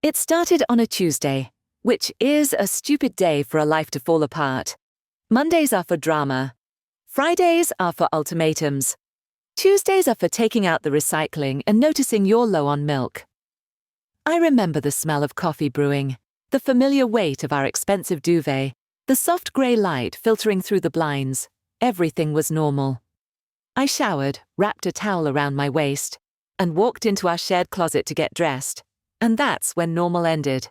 It started on a Tuesday, which is a stupid day for a life to fall apart. Mondays are for drama. Fridays are for ultimatums. Tuesdays are for taking out the recycling and noticing you're low on milk. I remember the smell of coffee brewing, the familiar weight of our expensive duvet, the soft grey light filtering through the blinds. Everything was normal. I showered, wrapped a towel around my waist, and walked into our shared closet to get dressed. And that's when normal ended.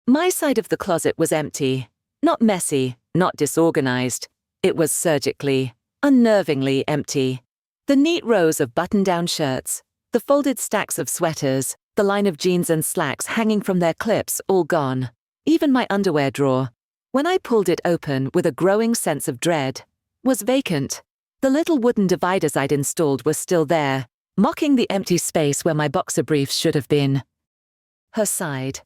My side of the closet was empty. Not messy, not disorganized. It was surgically, unnervingly empty. The neat rows of button-down shirts, the folded stacks of sweaters, the line of jeans and slacks hanging from their clips, all gone. Even my underwear drawer, when I pulled it open with a growing sense of dread, was vacant. The little wooden dividers I'd installed were still there, mocking the empty space where my boxer briefs should have been. Her side,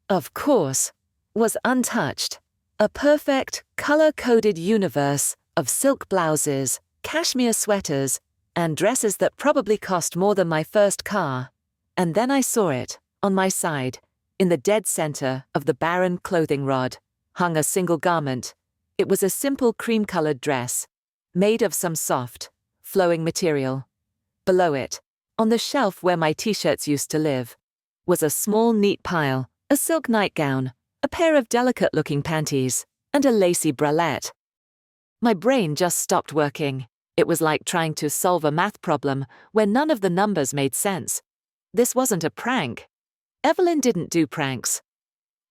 of course, was untouched. A perfect, color-coded universe of silk blouses, cashmere sweaters, and dresses that probably cost more than my first car. And then I saw it, on my side, in the dead center of the barren clothing rod, hung a single garment. It was a simple cream-colored dress, made of some soft, flowing material. Below it, on the shelf where my t-shirts used to live, was a small neat pile, a silk nightgown, a pair of delicate-looking panties, and a lacy bralette. My brain just stopped working. It was like trying to solve a math problem where none of the numbers made sense. This wasn't a prank. Evelyn didn't do pranks.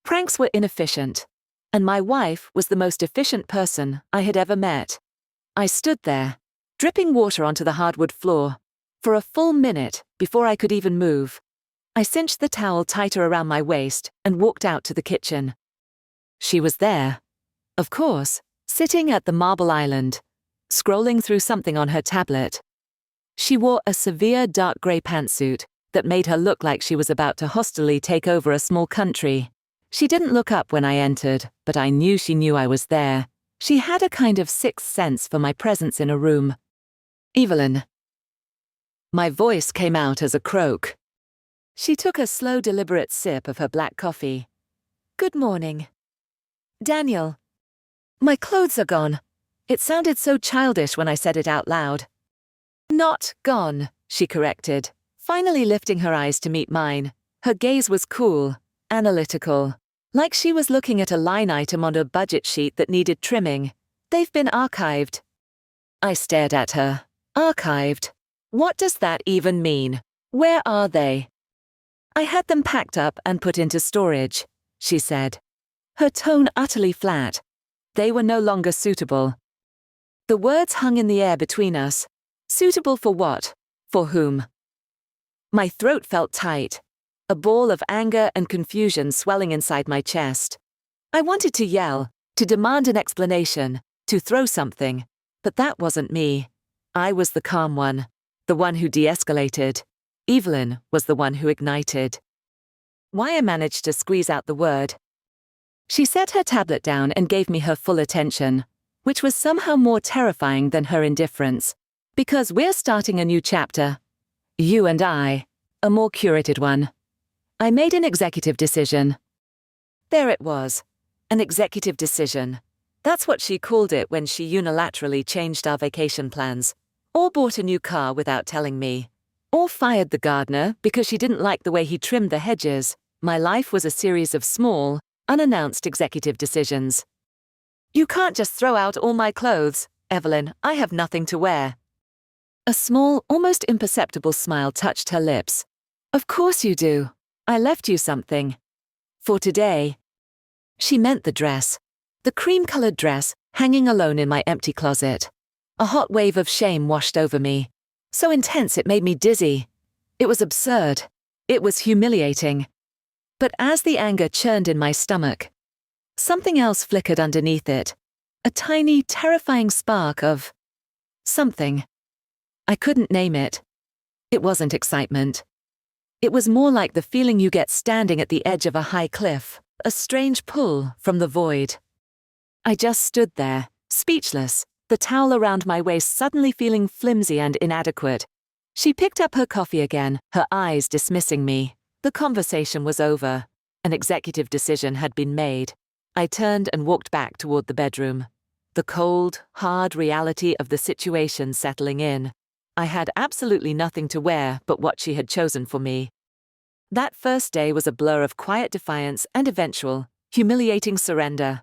Pranks were inefficient, and my wife was the most efficient person I had ever met. I stood there, dripping water onto the hardwood floor, for a full minute before I could even move. I cinched the towel tighter around my waist and walked out to the kitchen. She was there, of course, sitting at the marble island, scrolling through something on her tablet. She wore a severe dark grey pantsuit that made her look like she was about to hostilely take over a small country. She didn't look up when I entered, but I knew she knew I was there. She had a kind of sixth sense for my presence in a room. Evelyn. My voice came out as a croak. She took a slow, deliberate sip of her black coffee. Good morning. Daniel. My clothes are gone. It sounded so childish when I said it out loud. Not gone, she corrected, finally lifting her eyes to meet mine. Her gaze was cool, analytical, like she was looking at a line item on a budget sheet that needed trimming. They've been archived. I stared at her. Archived? What does that even mean? Where are they? I had them packed up and put into storage, she said. Her tone utterly flat. They were no longer suitable. The words hung in the air between us. Suitable for what? For whom? My throat felt tight, a ball of anger and confusion swelling inside my chest. I wanted to yell, to demand an explanation, to throw something, but that wasn't me. I was the calm one, the one who de-escalated. Evelyn was the one who ignited. Why I managed to squeeze out the word. She set her tablet down and gave me her full attention, which was somehow more terrifying than her indifference. Because we're starting a new chapter. You and I, a more curated one. I made an executive decision. There it was, an executive decision. That's what she called it when she unilaterally changed our vacation plans, or bought a new car without telling me. Or fired the gardener because she didn't like the way he trimmed the hedges. My life was a series of small, unannounced executive decisions. You can't just throw out all my clothes, Evelyn. I have nothing to wear. A small, almost imperceptible smile touched her lips. Of course you do. I left you something. For today. She meant the dress. The cream-colored dress, hanging alone in my empty closet. A hot wave of shame washed over me. So intense it made me dizzy. It was absurd. It was humiliating. But as the anger churned in my stomach, something else flickered underneath it. A tiny, terrifying spark of something. I couldn't name it. It wasn't excitement. It was more like the feeling you get standing at the edge of a high cliff, a strange pull from the void. I just stood there, speechless, the towel around my waist suddenly feeling flimsy and inadequate. She picked up her coffee again, her eyes dismissing me. The conversation was over. An executive decision had been made. I turned and walked back toward the bedroom. The cold, hard reality of the situation settling in. I had absolutely nothing to wear but what she had chosen for me. That first day was a blur of quiet defiance and eventual, humiliating surrender.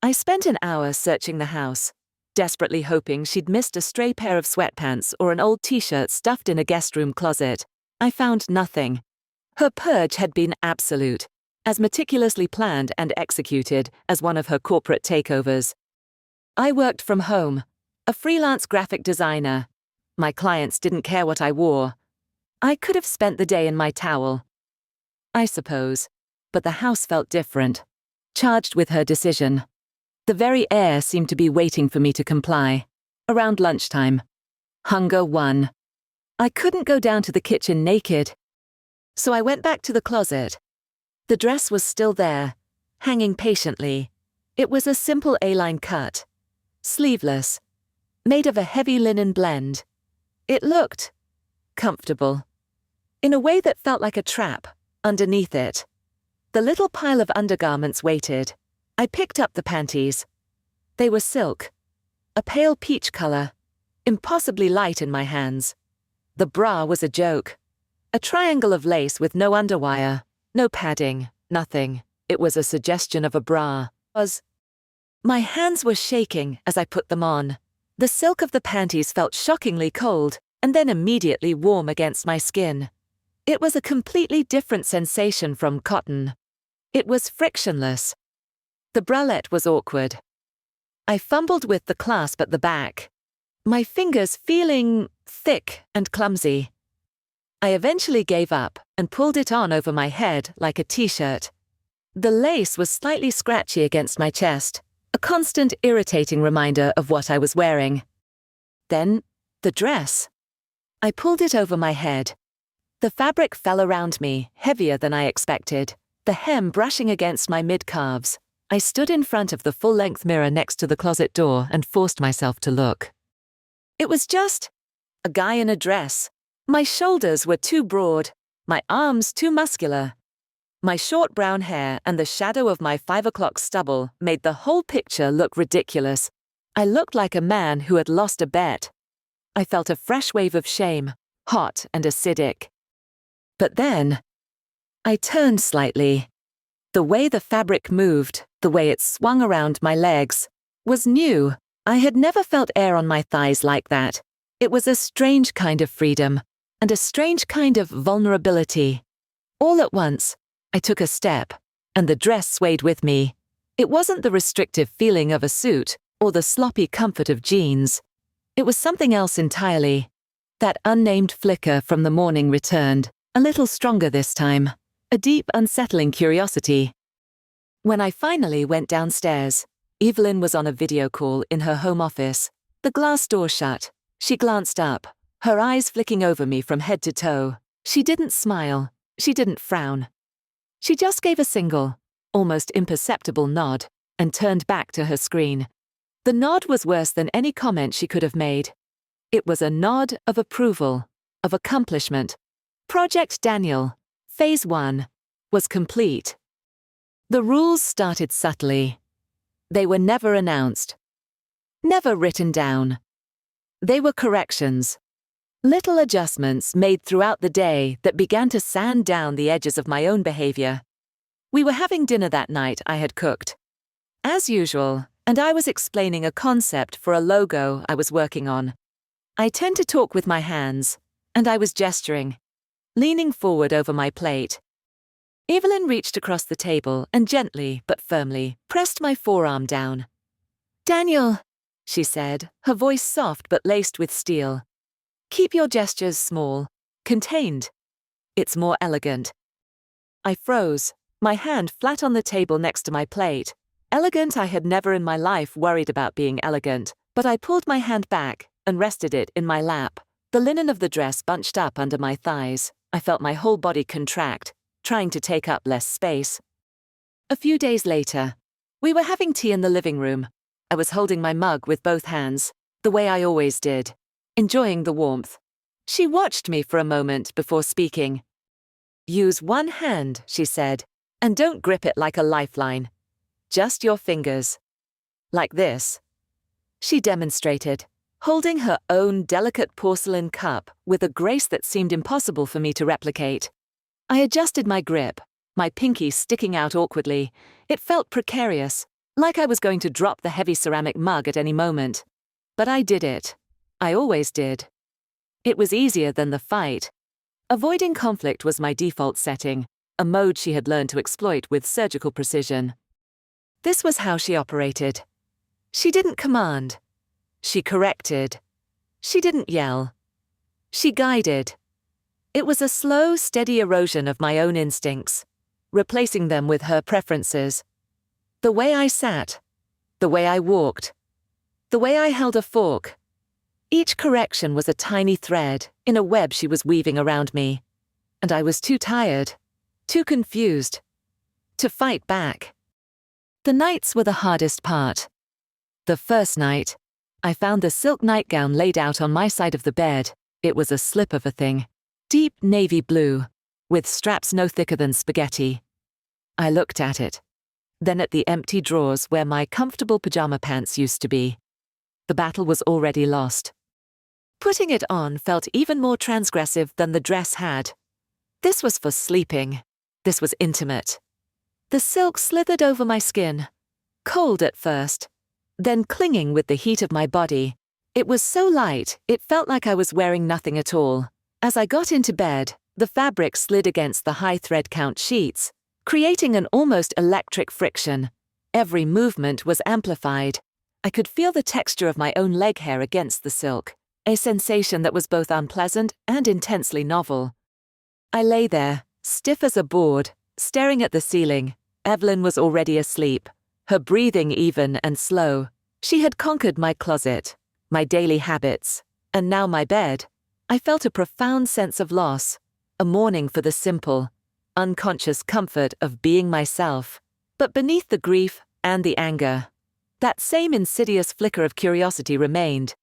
I spent an hour searching the house, desperately hoping she'd missed a stray pair of sweatpants or an old t-shirt stuffed in a guest room closet. I found nothing. Her purge had been absolute, as meticulously planned and executed as one of her corporate takeovers. I worked from home, a freelance graphic designer. My clients didn't care what I wore. I could have spent the day in my towel, I suppose, but the house felt different, charged with her decision. The very air seemed to be waiting for me to comply. Around lunchtime, hunger won. I couldn't go down to the kitchen naked. So I went back to the closet. The dress was still there, hanging patiently. It was a simple A-line cut, sleeveless, made of a heavy linen blend. It looked comfortable, in a way that felt like a trap underneath it. The little pile of undergarments waited. I picked up the panties. They were silk, a pale peach color, impossibly light in my hands. The bra was a joke. A triangle of lace with no underwire, no padding, nothing. It was a suggestion of a bra. My hands were shaking as I put them on. The silk of the panties felt shockingly cold and then immediately warm against my skin. It was a completely different sensation from cotton. It was frictionless. The bralette was awkward. I fumbled with the clasp at the back, my fingers feeling thick and clumsy. I eventually gave up and pulled it on over my head like a t-shirt. The lace was slightly scratchy against my chest, a constant irritating reminder of what I was wearing. Then, the dress. I pulled it over my head. The fabric fell around me, heavier than I expected, the hem brushing against my mid-calves. I stood in front of the full-length mirror next to the closet door and forced myself to look. It was just a guy in a dress. My shoulders were too broad, my arms too muscular. My short brown hair and the shadow of my 5 o'clock stubble made the whole picture look ridiculous. I looked like a man who had lost a bet. I felt a fresh wave of shame, hot and acidic. But then, I turned slightly. The way the fabric moved, the way it swung around my legs, was new. I had never felt air on my thighs like that. It was a strange kind of freedom, and a strange kind of vulnerability. All at once, I took a step, and the dress swayed with me. It wasn't the restrictive feeling of a suit, or the sloppy comfort of jeans. It was something else entirely. That unnamed flicker from the morning returned, a little stronger this time, a deep, unsettling curiosity. When I finally went downstairs, Evelyn was on a video call in her home office, the glass door shut. She glanced up, her eyes flicking over me from head to toe. She didn't smile, she didn't frown. She just gave a single, almost imperceptible nod, and turned back to her screen. The nod was worse than any comment she could have made. It was a nod of approval, of accomplishment. Project Daniel, Phase 1, was complete. The rules started subtly. They were never announced, never written down. They were corrections, little adjustments made throughout the day that began to sand down the edges of my own behavior. We were having dinner that night I had cooked, as usual, and I was explaining a concept for a logo I was working on. I tend to talk with my hands, and I was gesturing, leaning forward over my plate. Evelyn reached across the table and gently but firmly pressed my forearm down. "Daniel," she said, her voice soft but laced with steel. "Keep your gestures small, contained. It's more elegant." I froze, my hand flat on the table next to my plate. Elegant, I had never in my life worried about being elegant, but I pulled my hand back and rested it in my lap. The linen of the dress bunched up under my thighs. I felt my whole body contract, trying to take up less space. A few days later, we were having tea in the living room. I was holding my mug with both hands, the way I always did, enjoying the warmth. She watched me for a moment before speaking. Use one hand, she said, and don't grip it like a lifeline. Just your fingers. Like this. She demonstrated, holding her own delicate porcelain cup with a grace that seemed impossible for me to replicate. I adjusted my grip, my pinky sticking out awkwardly. It felt precarious, like I was going to drop the heavy ceramic mug at any moment. But I did it. I always did. It was easier than the fight. Avoiding conflict was my default setting, a mode she had learned to exploit with surgical precision. This was how she operated. She didn't command. She corrected. She didn't yell. She guided. It was a slow, steady erosion of my own instincts, replacing them with her preferences. The way I sat, the way I walked, the way I held a fork. Each correction was a tiny thread in a web she was weaving around me, and I was too tired, too confused, to fight back. The nights were the hardest part. The first night, I found the silk nightgown laid out on my side of the bed. It was a slip of a thing, deep navy blue, with straps no thicker than spaghetti. I looked at it, then at the empty drawers where my comfortable pajama pants used to be. The battle was already lost. Putting it on felt even more transgressive than the dress had. This was for sleeping. This was intimate. The silk slithered over my skin, cold at first, then clinging with the heat of my body. It was so light, it felt like I was wearing nothing at all. As I got into bed, the fabric slid against the high thread count sheets, creating an almost electric friction. Every movement was amplified. I could feel the texture of my own leg hair against the silk, a sensation that was both unpleasant and intensely novel. I lay there, stiff as a board, staring at the ceiling. Evelyn was already asleep, her breathing even and slow. She had conquered my closet, my daily habits, and now my bed. I felt a profound sense of loss, a mourning for the simple, unconscious comfort of being myself. But beneath the grief and the anger, that same insidious flicker of curiosity remained.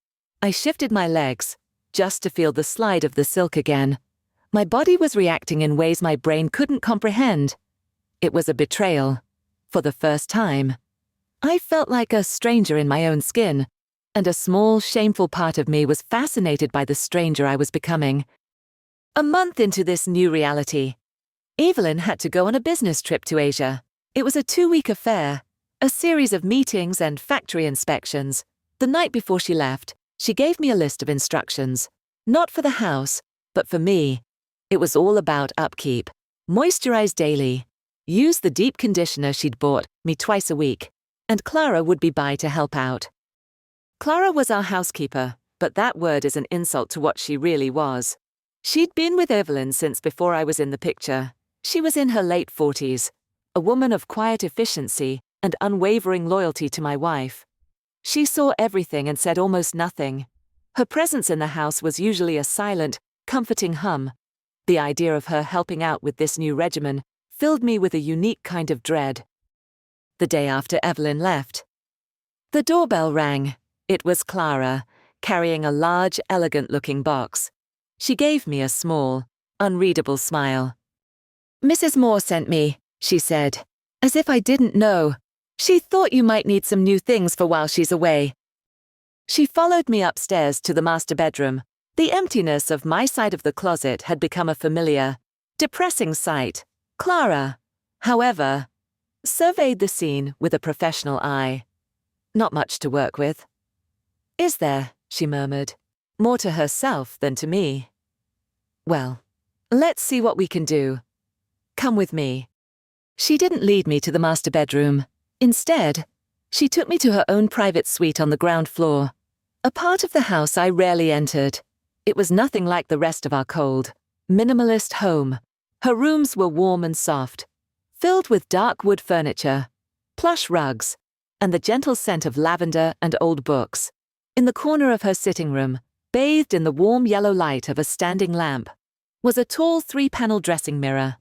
I shifted my legs, just to feel the slide of the silk again. My body was reacting in ways my brain couldn't comprehend. It was a betrayal. For the first time, I felt like a stranger in my own skin, and a small, shameful part of me was fascinated by the stranger I was becoming. A month into this new reality, Evelyn had to go on a business trip to Asia. It was a 2-week affair, a series of meetings and factory inspections. The night before she left, she gave me a list of instructions, not for the house, but for me. It was all about upkeep. Moisturize daily. Use the deep conditioner she'd bought me twice a week, and Clara would be by to help out. Clara was our housekeeper, but that word is an insult to what she really was. She'd been with Evelyn since before I was in the picture. She was in her late 40s, a woman of quiet efficiency and unwavering loyalty to my wife. She saw everything and said almost nothing. Her presence in the house was usually a silent, comforting hum. The idea of her helping out with this new regimen filled me with a unique kind of dread. The day after Evelyn left, the doorbell rang. It was Clara, carrying a large, elegant-looking box. She gave me a small, unreadable smile. "Mrs. Moore sent me," she said, as if I didn't know. "She thought you might need some new things for while she's away." She followed me upstairs to the master bedroom. The emptiness of my side of the closet had become a familiar, depressing sight. Clara, however, surveyed the scene with a professional eye. "Not much to work with." "Is there?" she murmured, more to herself than to me. "Well, let's see what we can do. Come with me." She didn't lead me to the master bedroom. Instead, she took me to her own private suite on the ground floor, a part of the house I rarely entered. It was nothing like the rest of our cold, minimalist home. Her rooms were warm and soft, filled with dark wood furniture, plush rugs, and the gentle scent of lavender and old books. In the corner of her sitting room, bathed in the warm yellow light of a standing lamp, was a tall 3-panel dressing mirror.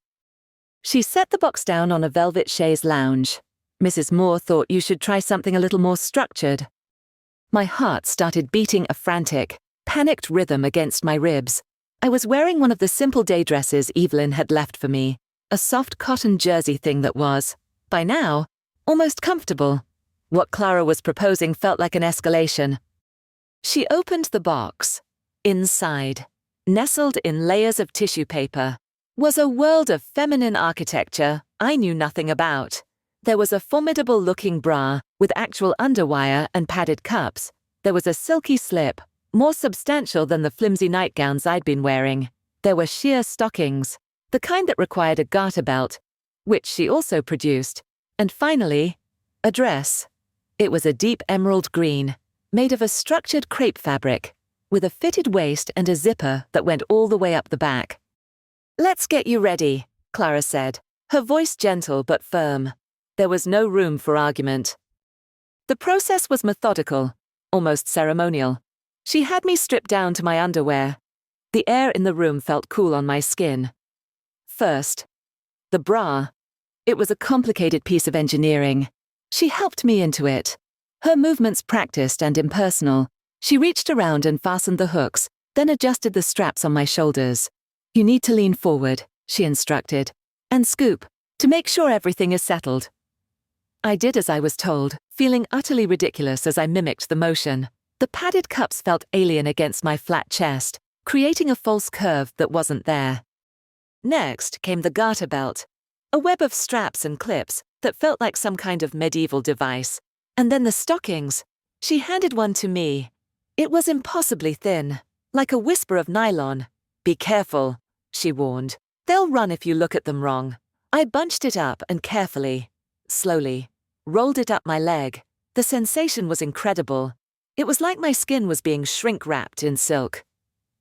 She set the box down on a velvet chaise lounge. "Mrs. Moore thought you should try something a little more structured." My heart started beating a frantic, panicked rhythm against my ribs. I was wearing one of the simple day dresses Evelyn had left for me, a soft cotton jersey thing that was, by now, almost comfortable. What Clara was proposing felt like an escalation. She opened the box. Inside, nestled in layers of tissue paper, was a world of feminine architecture I knew nothing about. There was a formidable-looking bra with actual underwire and padded cups. There was a silky slip, more substantial than the flimsy nightgowns I'd been wearing. There were sheer stockings, the kind that required a garter belt, which she also produced. And finally, a dress. It was a deep emerald green, made of a structured crepe fabric, with a fitted waist and a zipper that went all the way up the back. "Let's get you ready," Clara said, her voice gentle but firm. There was no room for argument. The process was methodical, almost ceremonial. She had me stripped down to my underwear. The air in the room felt cool on my skin. First, the bra. It was a complicated piece of engineering. She helped me into it. Her movements practiced and impersonal. She reached around and fastened the hooks, then adjusted the straps on my shoulders. "You need to lean forward," she instructed, "and scoop, to make sure everything is settled." I did as I was told, feeling utterly ridiculous as I mimicked the motion. The padded cups felt alien against my flat chest, creating a false curve that wasn't there. Next came the garter belt, a web of straps and clips that felt like some kind of medieval device. And then the stockings. She handed one to me. It was impossibly thin, like a whisper of nylon. "Be careful," she warned. "They'll run if you look at them wrong." I bunched it up and carefully, slowly, rolled it up my leg. The sensation was incredible. It was like my skin was being shrink-wrapped in silk.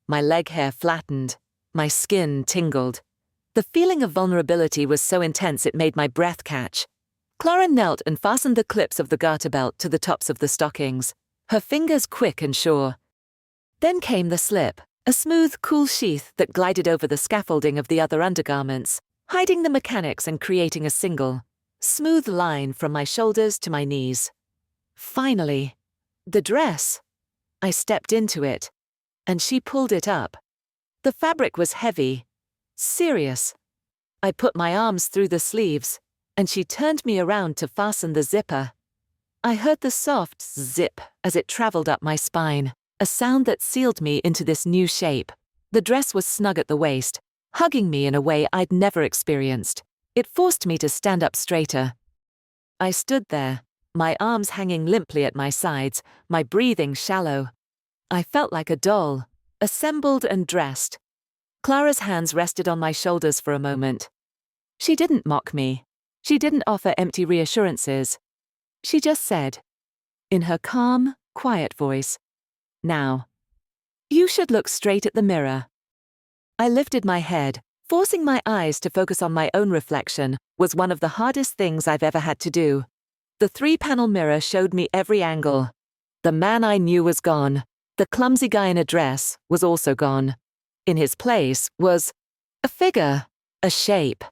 My leg hair flattened. My skin tingled. The feeling of vulnerability was so intense it made my breath catch. Clara knelt and fastened the clips of the garter belt to the tops of the stockings, her fingers quick and sure. Then came the slip, a smooth, cool sheath that glided over the scaffolding of the other undergarments, hiding the mechanics and creating a single, smooth line from my shoulders to my knees. Finally, the dress. I stepped into it, and she pulled it up. The fabric was heavy, serious. I put my arms through the sleeves, and she turned me around to fasten the zipper. I heard the soft zip as it traveled up my spine, a sound that sealed me into this new shape. The dress was snug at the waist, hugging me in a way I'd never experienced. It forced me to stand up straighter. I stood there, my arms hanging limply at my sides, my breathing shallow. I felt like a doll, assembled and dressed. Clara's hands rested on my shoulders for a moment. She didn't mock me. She didn't offer empty reassurances. She just said, in her calm, quiet voice, "Now, you should look straight at the mirror." I lifted my head. Forcing my eyes to focus on my own reflection was one of the hardest things I've ever had to do. The 3-panel mirror showed me every angle. The man I knew was gone. The clumsy guy in a dress was also gone. In his place was a figure, a shape.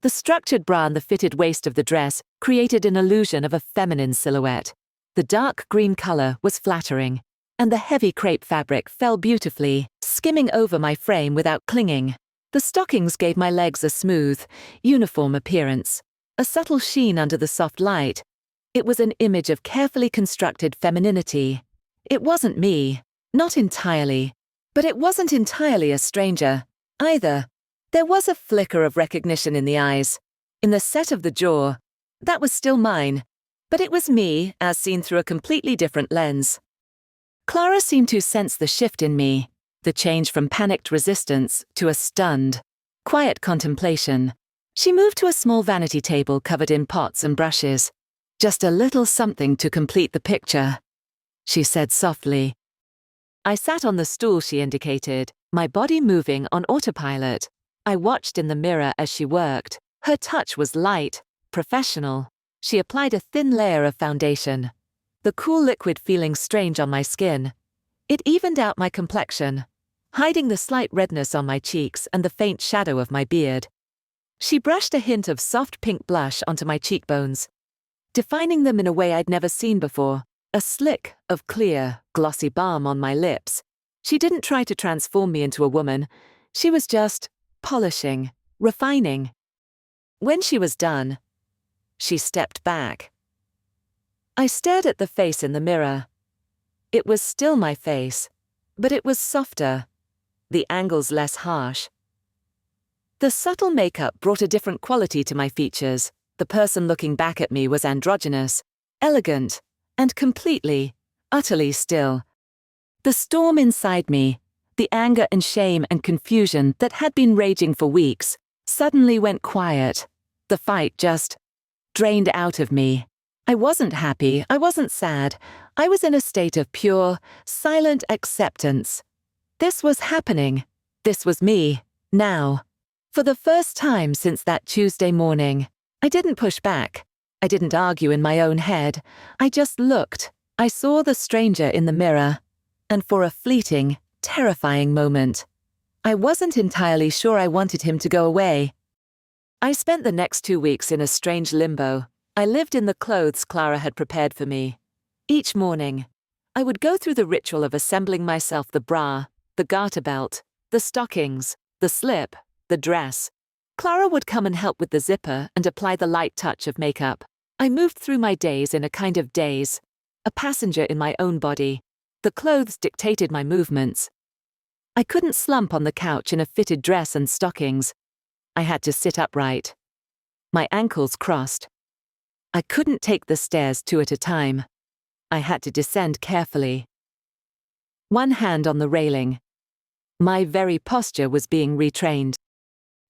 The structured bra and the fitted waist of the dress created an illusion of a feminine silhouette. The dark green color was flattering, and the heavy crepe fabric fell beautifully, skimming over my frame without clinging. The stockings gave my legs a smooth, uniform appearance, a subtle sheen under the soft light. It was an image of carefully constructed femininity. It wasn't me, not entirely, but it wasn't entirely a stranger, either. There was a flicker of recognition in the eyes, in the set of the jaw. That was still mine, but it was me as seen through a completely different lens. Clara seemed to sense the shift in me, the change from panicked resistance to a stunned, quiet contemplation. She moved to a small vanity table covered in pots and brushes. "Just a little something to complete the picture," she said softly. I sat on the stool she indicated, my body moving on autopilot. I watched in the mirror as she worked. Her touch was light, professional. She applied a thin layer of foundation. The cool liquid feeling strange on my skin. It evened out my complexion, hiding the slight redness on my cheeks and the faint shadow of my beard. She brushed a hint of soft pink blush onto my cheekbones, defining them in a way I'd never seen before, a slick of clear, glossy balm on my lips. She didn't try to transform me into a woman. She was just polishing, refining. When she was done, she stepped back. I stared at the face in the mirror. It was still my face, but it was softer, the angles less harsh. The subtle makeup brought a different quality to my features. The person looking back at me was androgynous, elegant, and completely, utterly still. The storm inside me, the anger and shame and confusion that had been raging for weeks, suddenly went quiet. The fight just drained out of me. I wasn't happy, I wasn't sad. I was in a state of pure, silent acceptance. This was happening. This was me, now. For the first time since that Tuesday morning, I didn't push back. I didn't argue in my own head. I just looked. I saw the stranger in the mirror. And for a fleeting, terrifying moment, I wasn't entirely sure I wanted him to go away. I spent the next 2 weeks in a strange limbo. I lived in the clothes Clara had prepared for me. Each morning, I would go through the ritual of assembling myself the bra, the garter belt, the stockings, the slip, the dress. Clara would come and help with the zipper and apply the light touch of makeup. I moved through my days in a kind of daze, a passenger in my own body. The clothes dictated my movements. I couldn't slump on the couch in a fitted dress and stockings. I had to sit upright. My ankles crossed. I couldn't take the stairs 2 at a time. I had to descend carefully. One hand on the railing. My very posture was being retrained.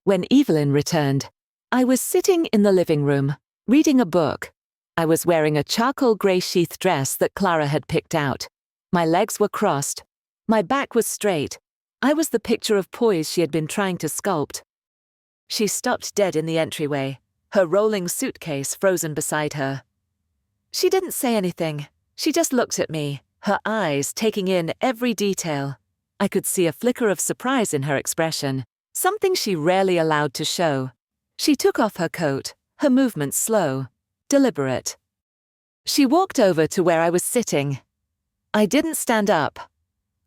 When Evelyn returned, I was sitting in the living room, reading a book. I was wearing a charcoal grey sheath dress that Clara had picked out. My legs were crossed. My back was straight. I was the picture of poise she had been trying to sculpt. She stopped dead in the entryway, her rolling suitcase frozen beside her. She didn't say anything. She just looked at me, her eyes taking in every detail. I could see a flicker of surprise in her expression, something she rarely allowed to show. She took off her coat, her movements slow, deliberate. She walked over to where I was sitting. I didn't stand up.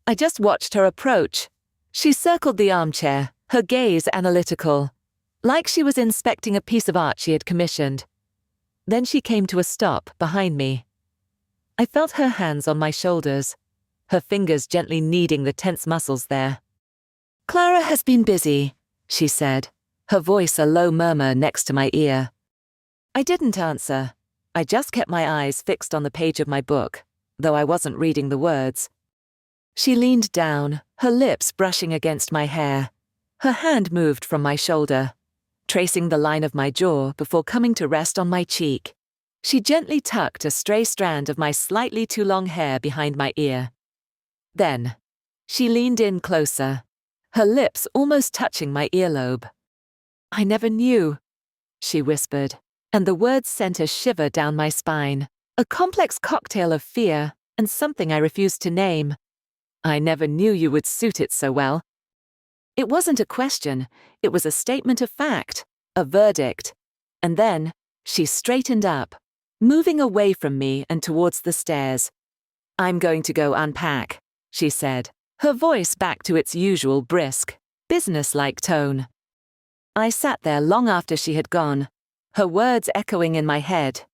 I just watched her approach. She circled the armchair, her gaze analytical, like she was inspecting a piece of art she had commissioned. Then she came to a stop behind me. I felt her hands on my shoulders, her fingers gently kneading the tense muscles there. "Clara has been busy," she said, her voice a low murmur next to my ear. I didn't answer. I just kept my eyes fixed on the page of my book, though I wasn't reading the words. She leaned down, her lips brushing against my hair. Her hand moved from my shoulder, tracing the line of my jaw before coming to rest on my cheek. She gently tucked a stray strand of my slightly too long hair behind my ear. Then, she leaned in closer, her lips almost touching my earlobe. "I never knew," she whispered, and the words sent a shiver down my spine, a complex cocktail of fear and something I refused to name. "I never knew you would suit it so well." It wasn't a question, it was a statement of fact, a verdict. And then, she straightened up, moving away from me and towards the stairs. "I'm going to go unpack," she said, her voice back to its usual brisk, business-like tone. I sat there long after she had gone, her words echoing in my head.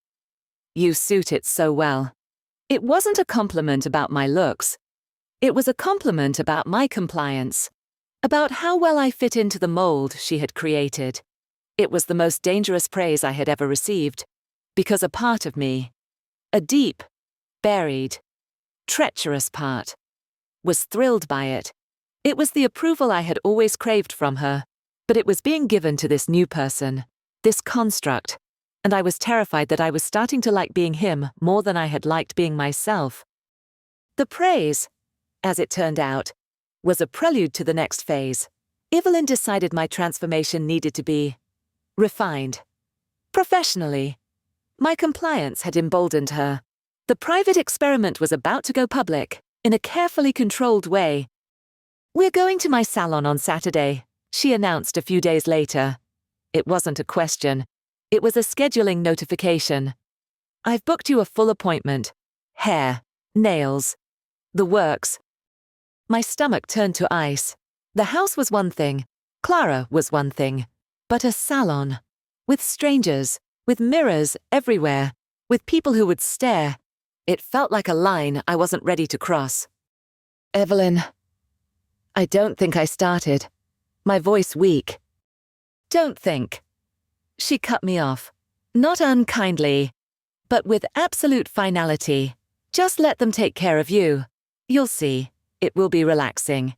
"You suit it so well." It wasn't a compliment about my looks. It was a compliment about my compliance, about how well I fit into the mold she had created. It was the most dangerous praise I had ever received, because a part of me, a deep, buried, treacherous part, was thrilled by it. It was the approval I had always craved from her, but it was being given to this new person, this construct, and I was terrified that I was starting to like being him more than I had liked being myself. The praise, as it turned out, was a prelude to the next phase. Evelyn decided my transformation needed to be refined. Professionally. My compliance had emboldened her. The private experiment was about to go public, in a carefully controlled way. "We're going to my salon on Saturday," she announced a few days later. It wasn't a question. It was a scheduling notification. "I've booked you a full appointment. Hair, nails, the works." My stomach turned to ice. The house was one thing, Clara was one thing, but a salon. With strangers, with mirrors everywhere, with people who would stare. It felt like a line I wasn't ready to cross. Evelyn. I don't think I started. My voice weak. Don't think. She cut me off. Not unkindly, but with absolute finality. Just let them take care of you. You'll see, it will be relaxing.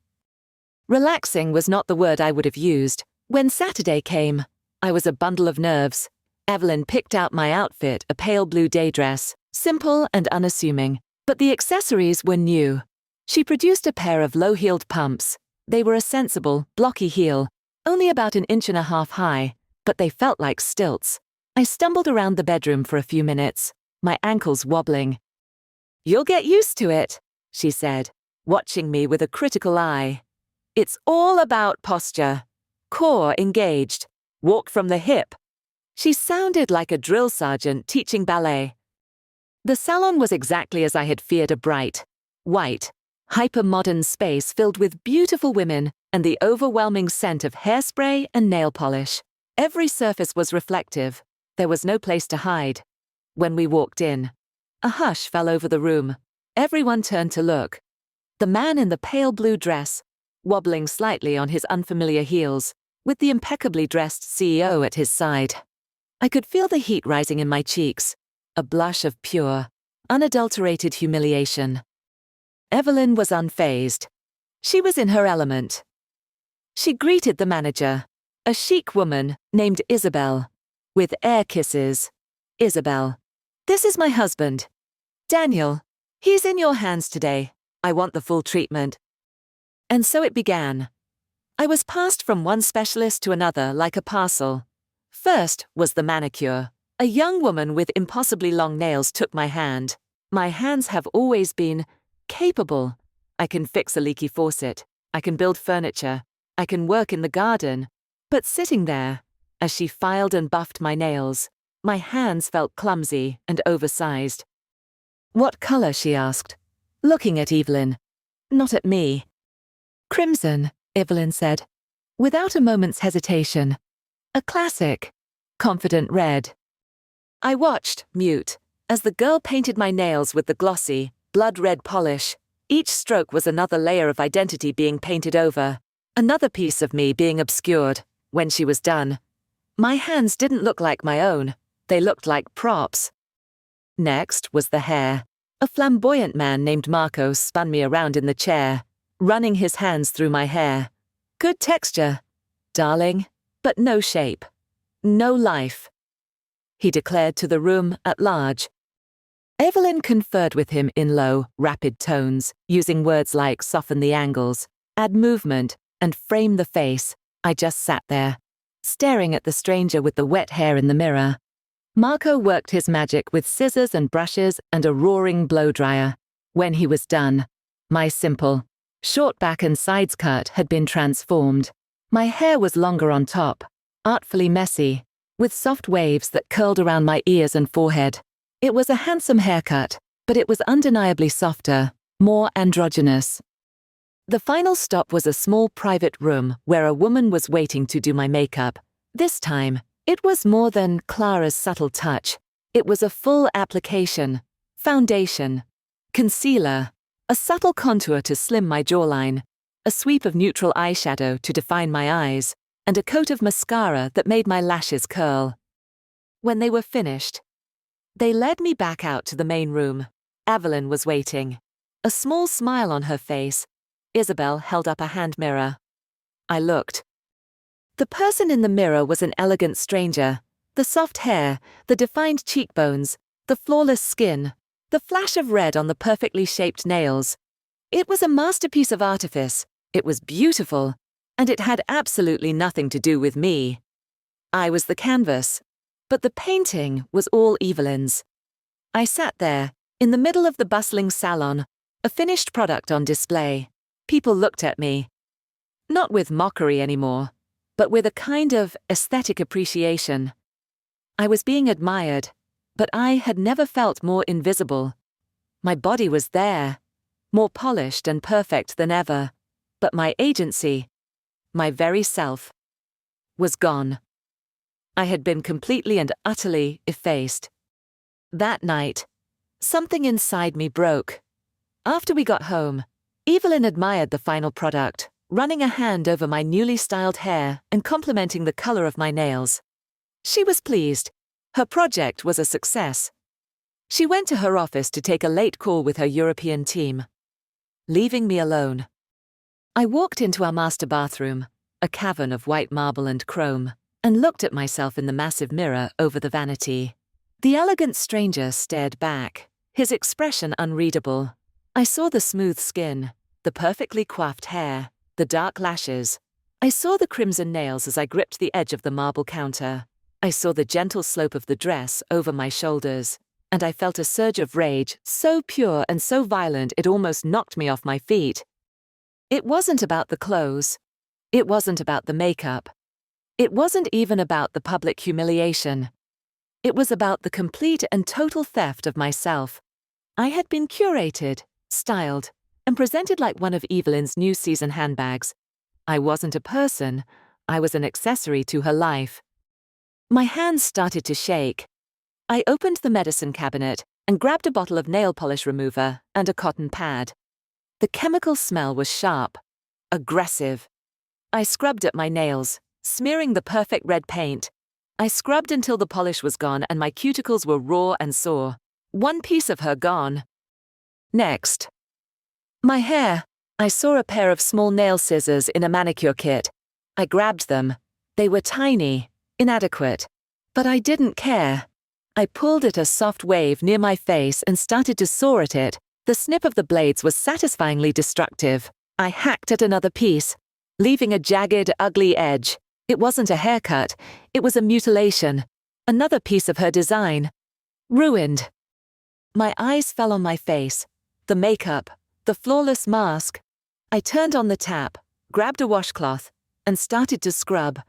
Relaxing was not the word I would have used. When Saturday came, I was a bundle of nerves. Evelyn picked out my outfit, a pale blue day dress, simple and unassuming, but the accessories were new. She produced a pair of low-heeled pumps. They were a sensible, blocky heel, only about 1.5 inches high, but they felt like stilts. I stumbled around the bedroom for a few minutes, my ankles wobbling. You'll get used to it, she said, watching me with a critical eye. It's all about posture. Core engaged. Walk from the hip. She sounded like a drill sergeant teaching ballet. The salon was exactly as I had feared, a bright, white, hyper-modern space filled with beautiful women and the overwhelming scent of hairspray and nail polish. Every surface was reflective. There was no place to hide. When we walked in, a hush fell over the room. Everyone turned to look. The man in the pale blue dress, wobbling slightly on his unfamiliar heels, with the impeccably dressed CEO at his side. I could feel the heat rising in my cheeks, a blush of pure, unadulterated humiliation. Evelyn was unfazed. She was in her element. She greeted the manager, a chic woman named Isabel, with air kisses. Isabel, this is my husband. Daniel, he's in your hands today. I want the full treatment. And so it began. I was passed from one specialist to another like a parcel. First was the manicure. A young woman with impossibly long nails took my hand. My hands have always been capable. I can fix a leaky faucet. I can build furniture. I can work in the garden. But sitting there, as she filed and buffed my nails, my hands felt clumsy and oversized. What color? She asked, looking at Evelyn, not at me. Crimson, Evelyn said, without a moment's hesitation. A classic, confident red. I watched, mute, as the girl painted my nails with the glossy, blood-red polish. Each stroke was another layer of identity being painted over, another piece of me being obscured. When she was done, my hands didn't look like my own. They looked like props. Next was the hair. A flamboyant man named Marco spun me around in the chair, running his hands through my hair. Good texture, darling, but no shape. No life. He declared to the room at large. Evelyn conferred with him in low, rapid tones, using words like soften the angles, add movement, and frame the face. I just sat there, staring at the stranger with the wet hair in the mirror. Marco worked his magic with scissors and brushes and a roaring blow-dryer. When he was done, my simple, short back and sides cut had been transformed. My hair was longer on top, artfully messy, with soft waves that curled around my ears and forehead. It was a handsome haircut, but it was undeniably softer, more androgynous. The final stop was a small private room where a woman was waiting to do my makeup. This time, it was more than Clara's subtle touch. It was a full application, foundation, concealer, a subtle contour to slim my jawline, a sweep of neutral eyeshadow to define my eyes, and a coat of mascara that made my lashes curl. When they were finished, they led me back out to the main room. Evelyn was waiting, a small smile on her face. Isabel held up a hand mirror. I looked. The person in the mirror was an elegant stranger. The soft hair, the defined cheekbones, the flawless skin, the flash of red on the perfectly shaped nails. It was a masterpiece of artifice. It was beautiful, and it had absolutely nothing to do with me. I was the canvas, but the painting was all Evelyn's. I sat there, in the middle of the bustling salon, a finished product on display. People looked at me. Not with mockery anymore, but with a kind of aesthetic appreciation. I was being admired, but I had never felt more invisible. My body was there, more polished and perfect than ever. But my agency, my very self, was gone. I had been completely and utterly effaced. That night, something inside me broke. After we got home, Evelyn admired the final product, running a hand over my newly styled hair and complimenting the color of my nails. She was pleased. Her project was a success. She went to her office to take a late call with her European team, leaving me alone. I walked into our master bathroom, a cavern of white marble and chrome, and looked at myself in the massive mirror over the vanity. The elegant stranger stared back, his expression unreadable. I saw the smooth skin, the perfectly coiffed hair, the dark lashes. I saw the crimson nails as I gripped the edge of the marble counter. I saw the gentle slope of the dress over my shoulders, and I felt a surge of rage so pure and so violent it almost knocked me off my feet. It wasn't about the clothes. It wasn't about the makeup. It wasn't even about the public humiliation. It was about the complete and total theft of myself. I had been curated, styled, and presented like one of Evelyn's new season handbags. I wasn't a person. I was an accessory to her life. My hands started to shake. I opened the medicine cabinet and grabbed a bottle of nail polish remover and a cotton pad. The chemical smell was sharp, aggressive. I scrubbed at my nails, smearing the perfect red paint. I scrubbed until the polish was gone and my cuticles were raw and sore. One piece of her gone. Next. My hair. I saw a pair of small nail scissors in a manicure kit. I grabbed them. They were tiny, inadequate. But I didn't care. I pulled at a soft wave near my face and started to saw at it. The snip of the blades was satisfyingly destructive. I hacked at another piece, leaving a jagged, ugly edge. It wasn't a haircut, it was a mutilation. Another piece of her design. Ruined. My eyes fell on my face, the makeup, the flawless mask. I turned on the tap, grabbed a washcloth, and started to scrub.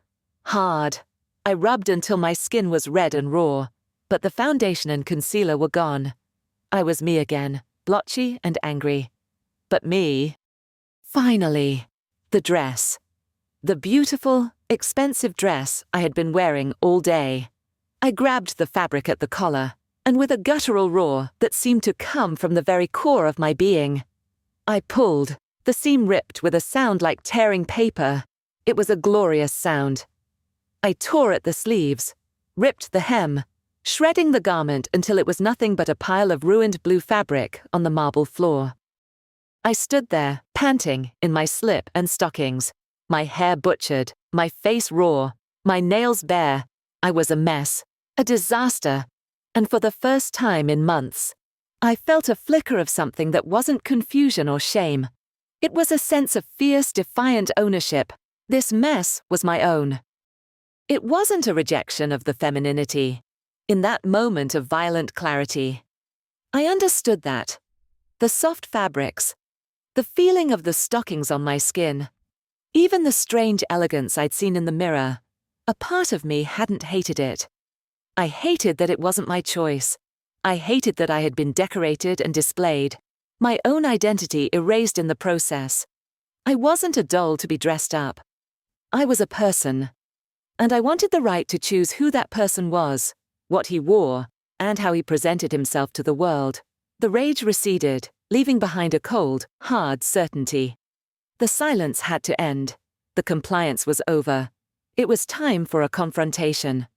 Hard. I rubbed until my skin was red and raw, but the foundation and concealer were gone. I was me again, blotchy and angry. But me. Finally. The dress. The beautiful, expensive dress I had been wearing all day. I grabbed the fabric at the collar, and with a guttural roar that seemed to come from the very core of my being, I pulled. The seam ripped with a sound like tearing paper. It was a glorious sound. I tore at the sleeves, ripped the hem, shredding the garment until it was nothing but a pile of ruined blue fabric on the marble floor. I stood there, panting, in my slip and stockings, my hair butchered, my face raw, my nails bare. I was a mess, a disaster, and for the first time in months, I felt a flicker of something that wasn't confusion or shame. It was a sense of fierce, defiant ownership. This mess was my own. It wasn't a rejection of the femininity. In that moment of violent clarity, I understood that. The soft fabrics, the feeling of the stockings on my skin, even the strange elegance I'd seen in the mirror, a part of me hadn't hated it. I hated that it wasn't my choice. I hated that I had been decorated and displayed, my own identity erased in the process. I wasn't a doll to be dressed up. I was a person. And I wanted the right to choose who that person was, what he wore, and how he presented himself to the world. The rage receded, leaving behind a cold, hard certainty. The silence had to end. The compliance was over. It was time for a confrontation.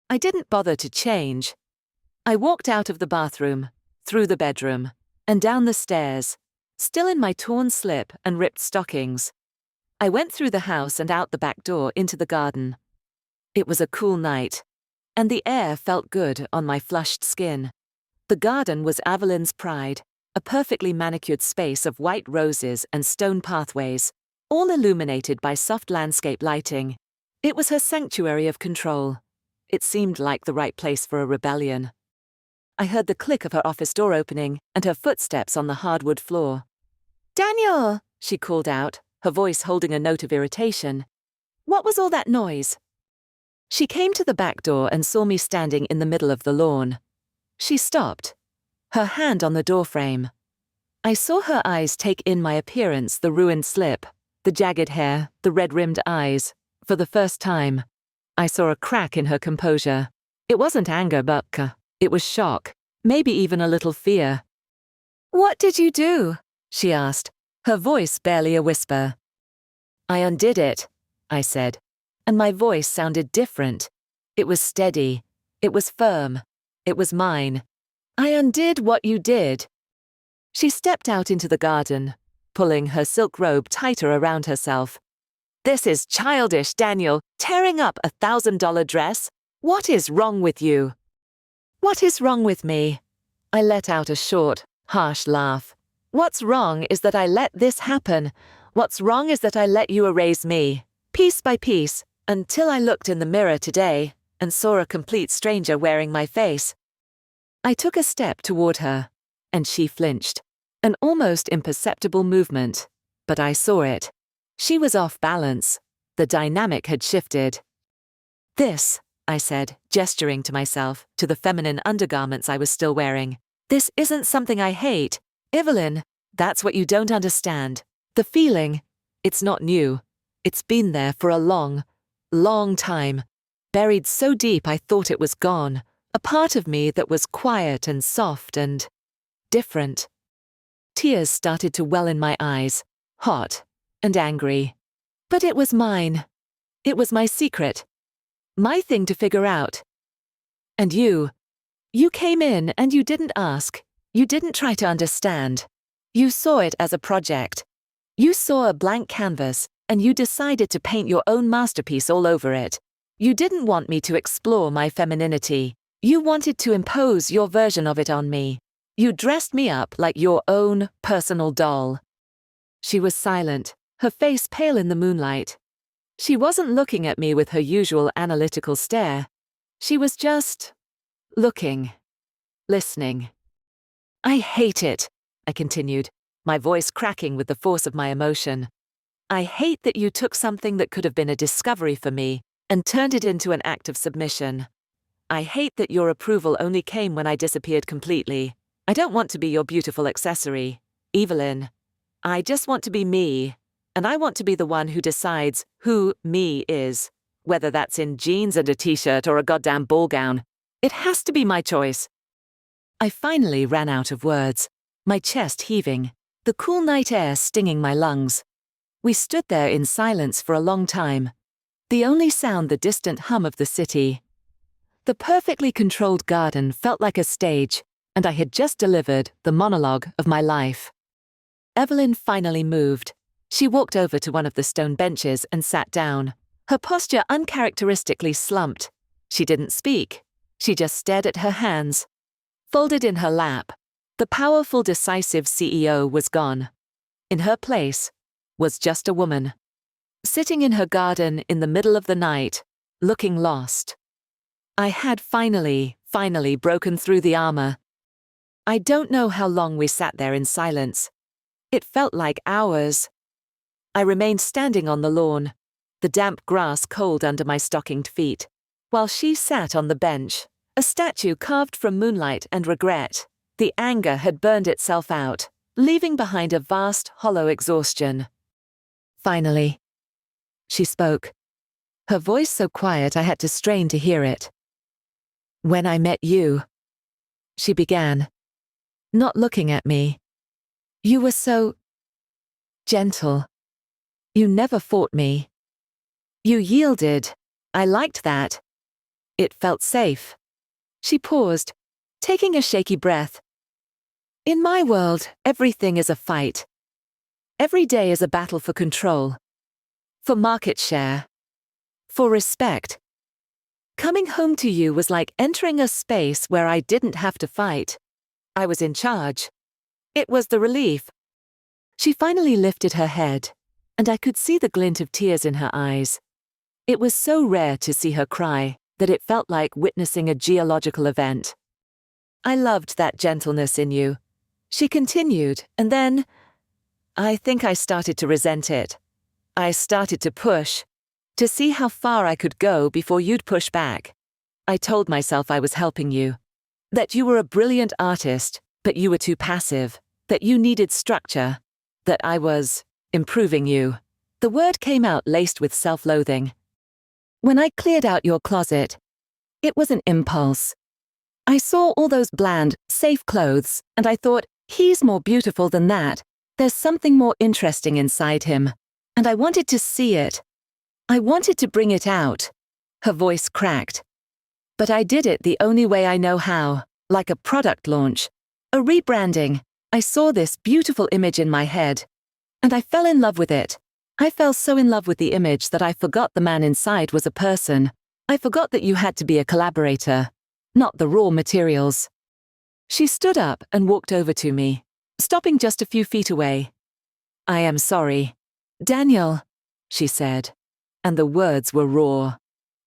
I didn't bother to change. I walked out of the bathroom, through the bedroom, and down the stairs, still in my torn slip and ripped stockings. I went through the house and out the back door into the garden. It was a cool night, and the air felt good on my flushed skin. The garden was Evelyn's pride, a perfectly manicured space of white roses and stone pathways, all illuminated by soft landscape lighting. It was her sanctuary of control. It seemed like the right place for a rebellion. I heard the click of her office door opening and her footsteps on the hardwood floor. "Daniel!" she called out, her voice holding a note of irritation. "What was all that noise?" She came to the back door and saw me standing in the middle of the lawn. She stopped, her hand on the doorframe. I saw her eyes take in my appearance, the ruined slip, the jagged hair, the red-rimmed eyes. For the first time, I saw a crack in her composure. It wasn't anger, but it was shock, maybe even a little fear. "What did you do?" she asked, her voice barely a whisper. "I undid it," I said, and my voice sounded different. It was steady. It was firm. It was mine. "I undid what you did." She stepped out into the garden, pulling her silk robe tighter around herself. "This is childish, Daniel, tearing up a $1,000 dress. What is wrong with you?" "What is wrong with me?" I let out a short, harsh laugh. "What's wrong is that I let this happen. What's wrong is that I let you erase me, piece by piece, until I looked in the mirror today and saw a complete stranger wearing my face." I took a step toward her, and she flinched. An almost imperceptible movement, but I saw it. She was off balance. The dynamic had shifted. "This," I said, gesturing to myself, to the feminine undergarments I was still wearing. "This isn't something I hate. Evelyn, that's what you don't understand. The feeling, it's not new. It's been there for a long, long time. Buried so deep I thought it was gone. A part of me that was quiet and soft and different." Tears started to well in my eyes, hot and angry. But it was mine. It was my secret. My thing to figure out. And you came in and you didn't ask. You didn't try to understand. You saw it as a project. You saw a blank canvas and you decided to paint your own masterpiece all over it. You didn't want me to explore my femininity. You wanted to impose your version of it on me. You dressed me up like your own personal doll. She was silent, her face pale in the moonlight. She wasn't looking at me with her usual analytical stare. She was just looking, listening. "I hate it," I continued, my voice cracking with the force of my emotion. "I hate that you took something that could have been a discovery for me and turned it into an act of submission. I hate that your approval only came when I disappeared completely. I don't want to be your beautiful accessory, Evelyn. I just want to be me, and I want to be the one who decides who me is, whether that's in jeans and a t-shirt or a goddamn ball gown. It has to be my choice." I finally ran out of words, my chest heaving, the cool night air stinging my lungs. We stood there in silence for a long time, the only sound the distant hum of the city. The perfectly controlled garden felt like a stage, and I had just delivered the monologue of my life. Evelyn finally moved. She walked over to one of the stone benches and sat down, her posture uncharacteristically slumped. She didn't speak. She just stared at her hands. Folded in her lap, the powerful, decisive CEO was gone. In her place was just a woman, sitting in her garden in the middle of the night, looking lost. I had finally broken through the armor. I don't know how long we sat there in silence. It felt like hours. I remained standing on the lawn, the damp grass cold under my stockinged feet, while she sat on the bench, a statue carved from moonlight and regret. The anger had burned itself out, leaving behind a vast, hollow exhaustion. "Finally," she spoke, her voice so quiet I had to strain to hear it. "When I met you," she began, not looking at me. "You were so gentle. You never fought me. You yielded. I liked that. It felt safe." She paused, taking a shaky breath. "In my world, everything is a fight. Every day is a battle for control, for market share, for respect. Coming home to you was like entering a space where I didn't have to fight. I was in charge. It was the relief." She finally lifted her head, and I could see the glint of tears in her eyes. It was so rare to see her cry that it felt like witnessing a geological event. "I loved that gentleness in you," she continued, and then I think I started to resent it. I started to push, to see how far I could go before you'd push back. I told myself I was helping you, that you were a brilliant artist, but you were too passive. that you needed structure, that I was improving you. The word came out laced with self-loathing. When I cleared out your closet, it was an impulse. I saw all those bland, safe clothes, and I thought, he's more beautiful than that. There's something more interesting inside him. And I wanted to see it. I wanted to bring it out. Her voice cracked. But I did it the only way I know how, like a product launch, a rebranding. I saw this beautiful image in my head, and I fell in love with it. I fell so in love with the image that I forgot the man inside was a person. I forgot that you had to be a collaborator, not the raw materials. She stood up and walked over to me, stopping just a few feet away. I am sorry. Daniel, she said, and the words were raw,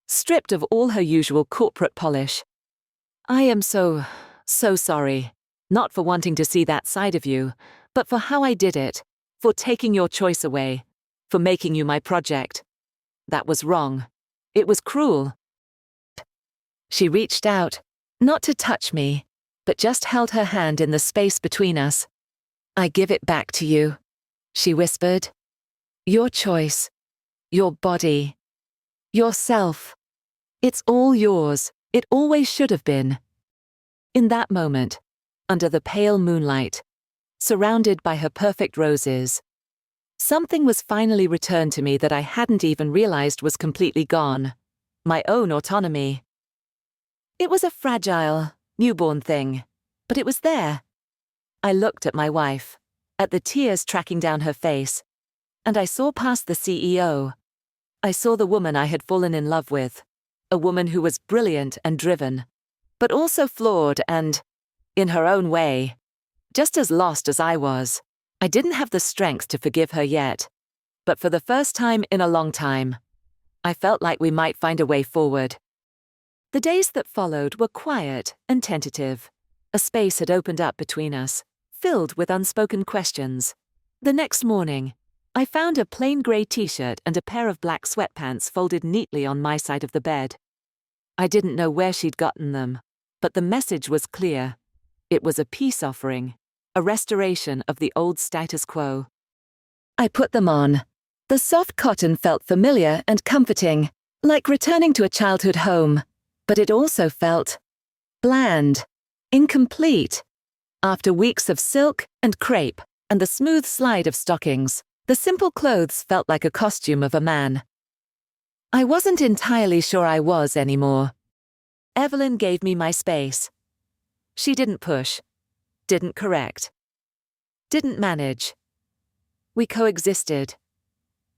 stripped of all her usual corporate polish. I am so sorry, not for wanting to see that side of you, but for how I did it, for taking your choice away, for making you my project. That was wrong. It was cruel. She reached out, not to touch me, but just held her hand in the space between us. I give it back to you, she whispered. Your choice, your body, yourself. It's all yours. It always should have been. In that moment, under the pale moonlight, surrounded by her perfect roses, something was finally returned to me that I hadn't even realized was completely gone. My own autonomy. It was a fragile, newborn thing, but it was there. I looked at my wife, at the tears tracking down her face, and I saw past the CEO. I saw the woman I had fallen in love with, a woman who was brilliant and driven, but also flawed and, in her own way, just as lost as I was. I didn't have the strength to forgive her yet, but for the first time in a long time, I felt like we might find a way forward. The days that followed were quiet and tentative. A space had opened up between us, filled with unspoken questions. The next morning, I found a plain grey t-shirt and a pair of black sweatpants folded neatly on my side of the bed. I didn't know where she'd gotten them, but the message was clear. It was a peace offering, a restoration of the old status quo. I put them on. The soft cotton felt familiar and comforting, like returning to a childhood home, but it also felt bland, incomplete. After weeks of silk and crepe and the smooth slide of stockings, the simple clothes felt like a costume of a man. I wasn't entirely sure I was anymore. Evelyn gave me my space. She didn't push, didn't correct, didn't manage. We coexisted.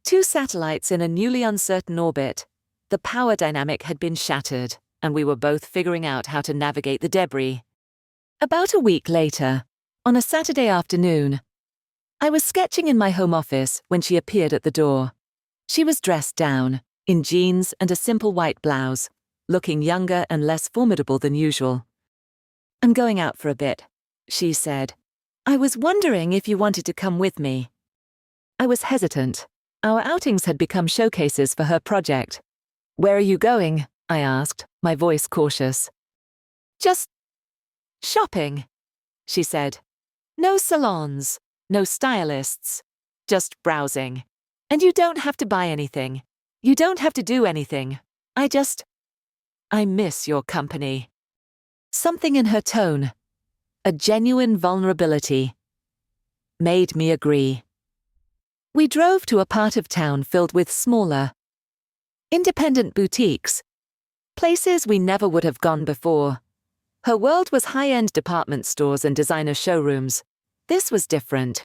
Two satellites in a newly uncertain orbit. The power dynamic had been shattered, and we were both figuring out how to navigate the debris. About a week later, on a Saturday afternoon, I was sketching in my home office when she appeared at the door. She was dressed down, in jeans and a simple white blouse, looking younger and less formidable than usual. I'm going out for a bit, she said. I was wondering if you wanted to come with me. I was hesitant. Our outings had become showcases for her project. Where are you going? I asked, my voice cautious. Just shopping, she said. No salons, no stylists, just browsing. And you don't have to buy anything. You don't have to do anything. I miss your company. Something in her tone, a genuine vulnerability, made me agree. We drove to a part of town filled with smaller, independent boutiques, places we never would have gone before. Her world was high-end department stores and designer showrooms. This was different.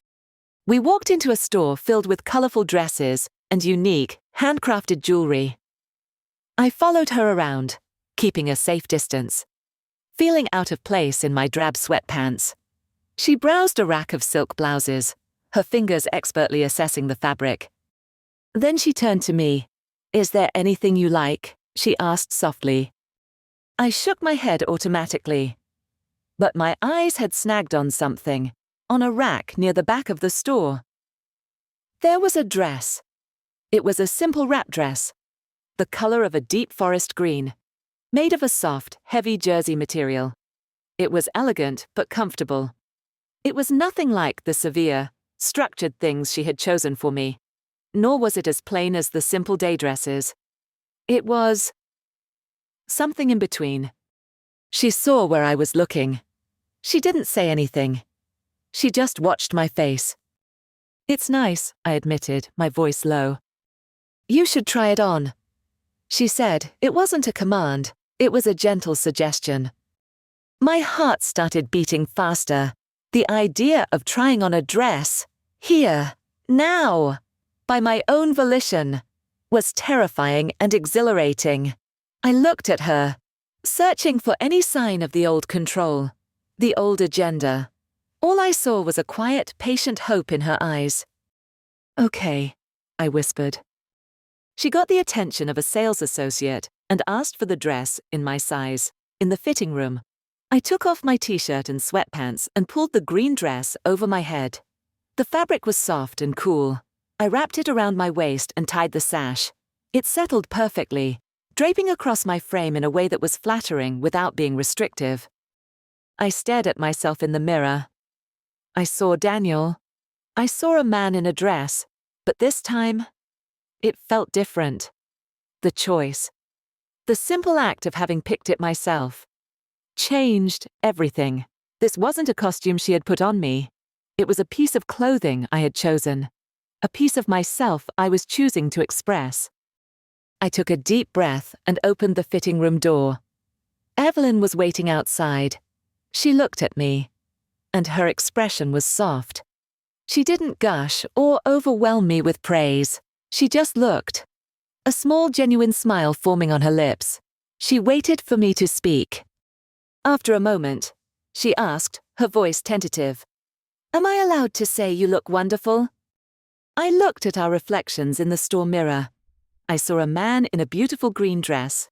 We walked into a store filled with colorful dresses and unique, handcrafted jewelry. I followed her around, keeping a safe distance, feeling out of place in my drab sweatpants. She browsed a rack of silk blouses, her fingers expertly assessing the fabric. Then she turned to me. Is there anything you like? She asked softly. I shook my head automatically. But my eyes had snagged on something, on a rack near the back of the store. There was a dress. It was a simple wrap dress, the color of a deep forest green, made of a soft, heavy jersey material. It was elegant but comfortable. It was nothing like the severe, structured things she had chosen for me, nor was it as plain as the simple day dresses. It was something in between. She saw where I was looking. She didn't say anything. She just watched my face. "It's nice," I admitted, my voice low. "You should try it on," she said. It wasn't a command, it was a gentle suggestion. My heart started beating faster. The idea of trying on a dress, here, now, by my own volition, was terrifying and exhilarating. I looked at her, searching for any sign of the old control, the old agenda. All I saw was a quiet, patient hope in her eyes. "Okay," I whispered. She got the attention of a sales associate and asked for the dress in my size, in the fitting room. I took off my t-shirt and sweatpants and pulled the green dress over my head. The fabric was soft and cool. I wrapped it around my waist and tied the sash. It settled perfectly, draping across my frame in a way that was flattering without being restrictive. I stared at myself in the mirror. I saw Daniel. I saw a man in a dress, but this time, it felt different. The choice, the simple act of having picked it myself, changed everything. This wasn't a costume she had put on me. It was a piece of clothing I had chosen, a piece of myself I was choosing to express. I took a deep breath and opened the fitting room door. Evelyn was waiting outside. She looked at me, and her expression was soft. She didn't gush or overwhelm me with praise. She just looked, a small genuine smile forming on her lips. She waited for me to speak. After a moment, she asked, her voice tentative, "Am I allowed to say you look wonderful?" I looked at our reflections in the store mirror. I saw a man in a beautiful green dress,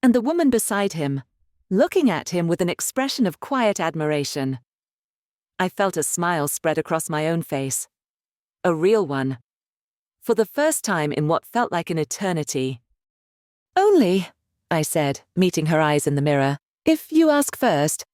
and the woman beside him, looking at him with an expression of quiet admiration. I felt a smile spread across my own face. A real one. For the first time in what felt like an eternity. "Only," I said, meeting her eyes in the mirror, "if you ask first."